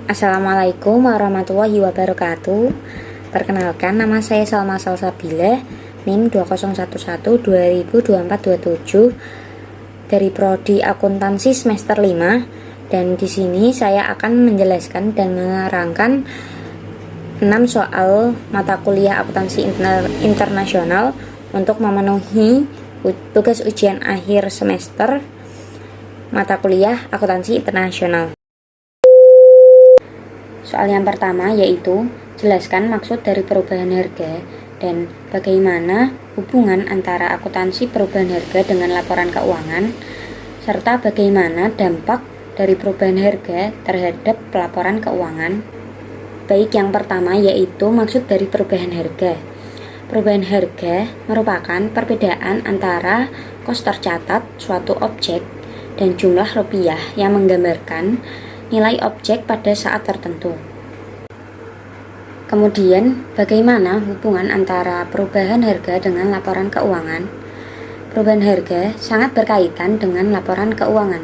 Assalamualaikum warahmatullahi wabarakatuh. Perkenalkan, nama saya Salma Salsabila, NIM 2011-2024-27 dari Prodi Akuntansi semester 5, dan di sini saya akan menjelaskan dan menerangkan 6 soal mata kuliah akuntansi internasional untuk memenuhi tugas ujian akhir semester mata kuliah akuntansi internasional. Soal yang pertama yaitu jelaskan maksud dari perubahan harga dan bagaimana hubungan antara akuntansi perubahan harga dengan laporan keuangan, serta bagaimana dampak dari perubahan harga terhadap pelaporan keuangan. Baik, yang pertama yaitu maksud dari perubahan harga. Perubahan harga merupakan perbedaan antara kos tercatat suatu objek dan jumlah rupiah yang menggambarkan nilai objek pada saat tertentu. Kemudian, bagaimana hubungan antara perubahan harga dengan laporan keuangan? Perubahan harga sangat berkaitan dengan laporan keuangan,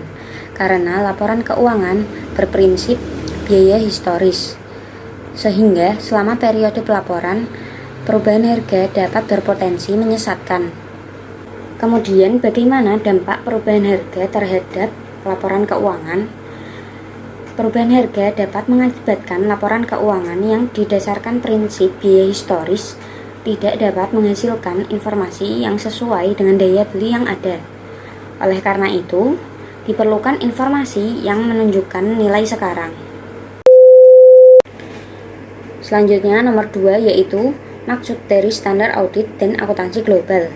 karena laporan keuangan berprinsip biaya historis, sehingga selama periode pelaporan, perubahan harga dapat berpotensi menyesatkan. Kemudian, bagaimana dampak perubahan harga terhadap laporan keuangan? Perubahan harga dapat mengakibatkan laporan keuangan yang didasarkan prinsip biaya historis tidak dapat menghasilkan informasi yang sesuai dengan daya beli yang ada. Oleh karena itu, diperlukan informasi yang menunjukkan nilai sekarang. Selanjutnya, nomor 2 yaitu maksud dari standar audit dan akuntansi global.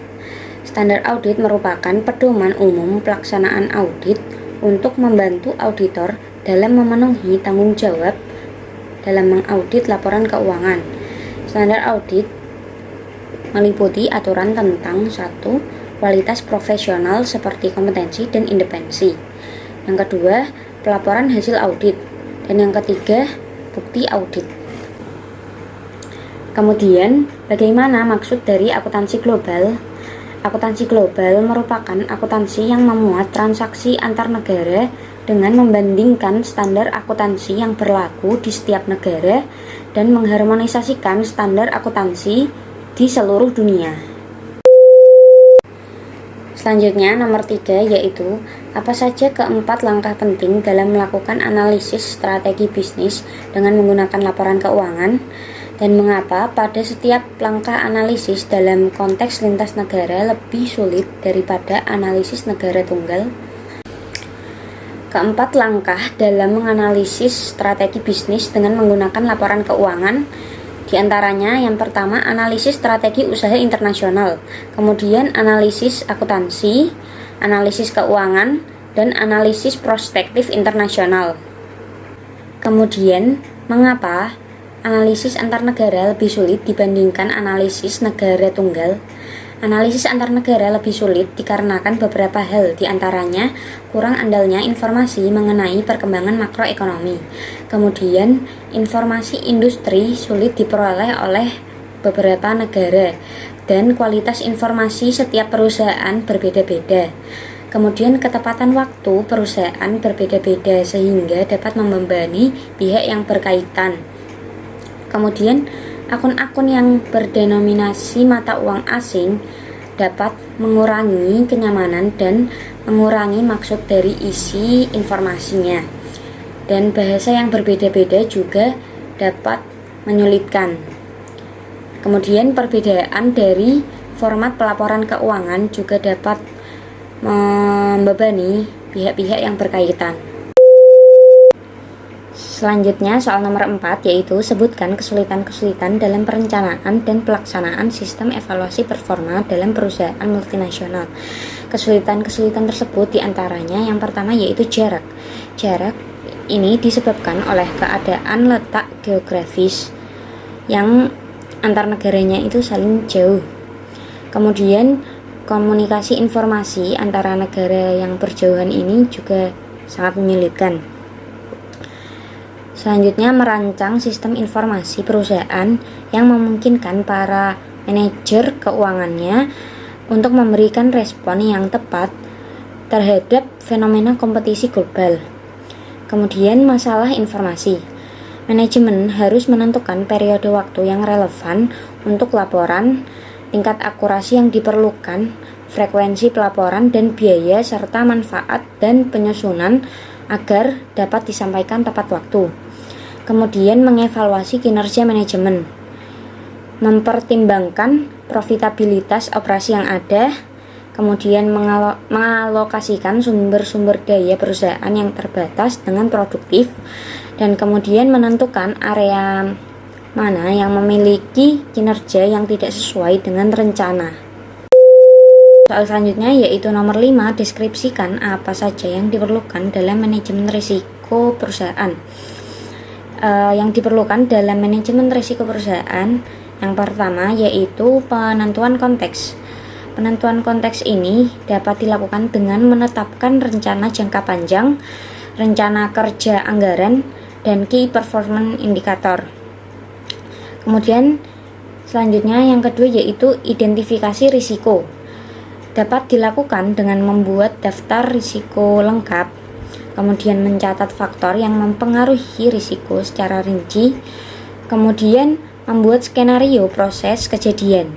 Standar audit merupakan pedoman umum pelaksanaan audit untuk membantu auditor dalam memenuhi tanggung jawab dalam mengaudit laporan keuangan. Standar audit meliputi aturan tentang 1. Kualitas profesional seperti kompetensi dan independensi. Yang kedua, pelaporan hasil audit. Dan yang ketiga, bukti audit. Kemudian, bagaimana maksud dari akuntansi global? Akuntansi global merupakan akuntansi yang memuat transaksi antar negara dengan membandingkan standar akuntansi yang berlaku di setiap negara dan mengharmonisasikan standar akuntansi di seluruh dunia. Selanjutnya, nomor 3 yaitu apa saja keempat langkah penting dalam melakukan analisis strategi bisnis dengan menggunakan laporan keuangan, dan mengapa pada setiap langkah analisis dalam konteks lintas negara lebih sulit daripada analisis negara tunggal. Keempat langkah dalam menganalisis strategi bisnis dengan menggunakan laporan keuangan, diantaranya yang pertama analisis strategi usaha internasional, kemudian analisis akuntansi, analisis keuangan, dan analisis prospektif internasional. Kemudian, mengapa analisis antar negara lebih sulit dibandingkan analisis negara tunggal? Analisis antar negara lebih sulit dikarenakan beberapa hal, diantaranya kurang andalnya informasi mengenai perkembangan makroekonomi. Kemudian, informasi industri sulit diperoleh oleh beberapa negara, dan kualitas informasi setiap perusahaan berbeda-beda. Kemudian, ketepatan waktu perusahaan berbeda-beda sehingga dapat membebani pihak yang berkaitan. Kemudian, akun-akun yang berdenominasi mata uang asing dapat mengurangi kenyamanan dan mengurangi maksud dari isi informasinya. Dan bahasa yang berbeda-beda juga dapat menyulitkan. Kemudian, perbedaan dari format pelaporan keuangan juga dapat membebani pihak-pihak yang berkaitan. Selanjutnya, soal nomor 4 yaitu sebutkan kesulitan-kesulitan dalam perencanaan dan pelaksanaan sistem evaluasi performa dalam perusahaan multinasional. Kesulitan-kesulitan tersebut diantaranya yang pertama yaitu jarak. Jarak ini disebabkan oleh keadaan letak geografis yang antar negaranya itu saling jauh. Kemudian, komunikasi informasi antara negara yang berjauhan ini juga sangat menyulitkan. Selanjutnya, merancang sistem informasi perusahaan yang memungkinkan para manajer keuangannya untuk memberikan respon yang tepat terhadap fenomena kompetisi global. Kemudian, masalah informasi. Manajemen harus menentukan periode waktu yang relevan untuk laporan, tingkat akurasi yang diperlukan, frekuensi pelaporan dan biaya, serta manfaat dan penyusunan agar dapat disampaikan tepat waktu. Kemudian mengevaluasi kinerja manajemen, mempertimbangkan profitabilitas operasi yang ada, kemudian mengalokasikan sumber-sumber daya perusahaan yang terbatas dengan produktif, dan kemudian menentukan area mana yang memiliki kinerja yang tidak sesuai dengan rencana. Soal selanjutnya yaitu nomor 5, deskripsikan apa saja yang diperlukan dalam manajemen risiko perusahaan. Yang diperlukan dalam manajemen risiko perusahaan yang pertama yaitu penentuan konteks. Penentuan konteks ini dapat dilakukan dengan menetapkan rencana jangka panjang, rencana kerja anggaran, dan key performance indicator. Kemudian selanjutnya yang kedua yaitu identifikasi risiko. Dapat dilakukan dengan membuat daftar risiko lengkap, kemudian mencatat faktor yang mempengaruhi risiko secara rinci, kemudian membuat skenario proses kejadian.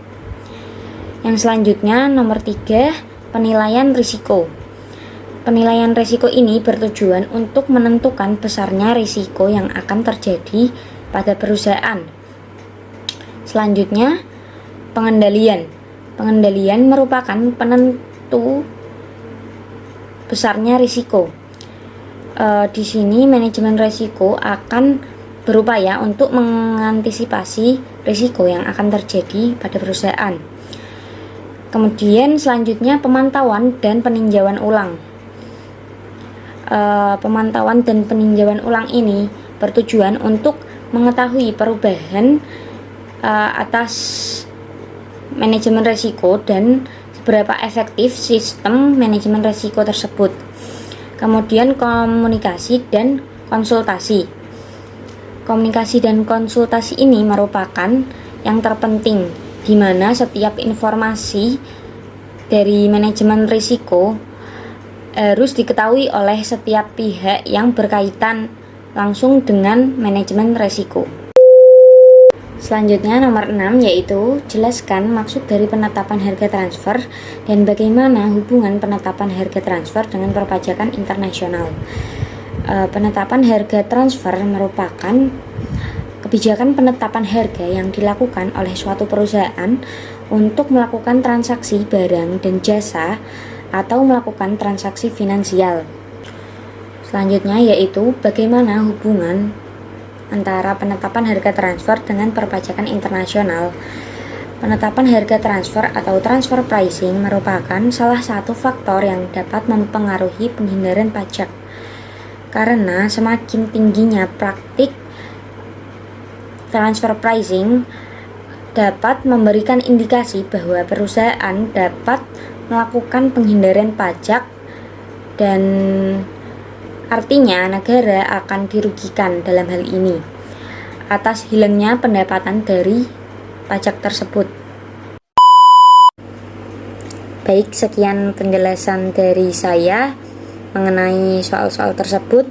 Yang selanjutnya nomor 3, penilaian risiko. Penilaian risiko ini bertujuan untuk menentukan besarnya risiko yang akan terjadi pada perusahaan. Selanjutnya, pengendalian. Pengendalian merupakan penentu besarnya risiko. Di sini manajemen risiko akan berupaya untuk mengantisipasi risiko yang akan terjadi pada perusahaan. Kemudian selanjutnya pemantauan dan peninjauan ulang. Pemantauan dan peninjauan ulang ini bertujuan untuk mengetahui perubahan atas manajemen risiko dan seberapa efektif sistem manajemen risiko tersebut. Kemudian komunikasi dan konsultasi. Komunikasi dan konsultasi ini merupakan yang terpenting, di mana setiap informasi dari manajemen risiko harus diketahui oleh setiap pihak yang berkaitan langsung dengan manajemen risiko. Selanjutnya nomor 6 yaitu jelaskan maksud dari penetapan harga transfer dan bagaimana hubungan penetapan harga transfer dengan perpajakan internasional. Penetapan harga transfer merupakan kebijakan penetapan harga yang dilakukan oleh suatu perusahaan untuk melakukan transaksi barang dan jasa atau melakukan transaksi finansial. Selanjutnya yaitu bagaimana hubungan antara penetapan harga transfer dengan perpajakan internasional. Penetapan harga transfer atau transfer pricing merupakan salah satu faktor yang dapat mempengaruhi penghindaran pajak. Karena semakin tingginya praktik transfer pricing dapat memberikan indikasi bahwa perusahaan dapat melakukan penghindaran pajak dan artinya negara akan dirugikan dalam hal ini atas hilangnya pendapatan dari pajak tersebut. Baik, sekian penjelasan dari saya mengenai soal-soal tersebut.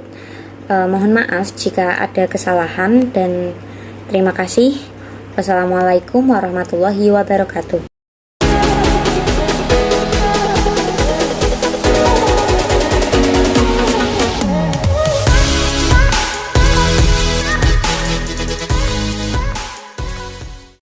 Mohon maaf jika ada kesalahan dan terima kasih. Wassalamualaikum warahmatullahi wabarakatuh.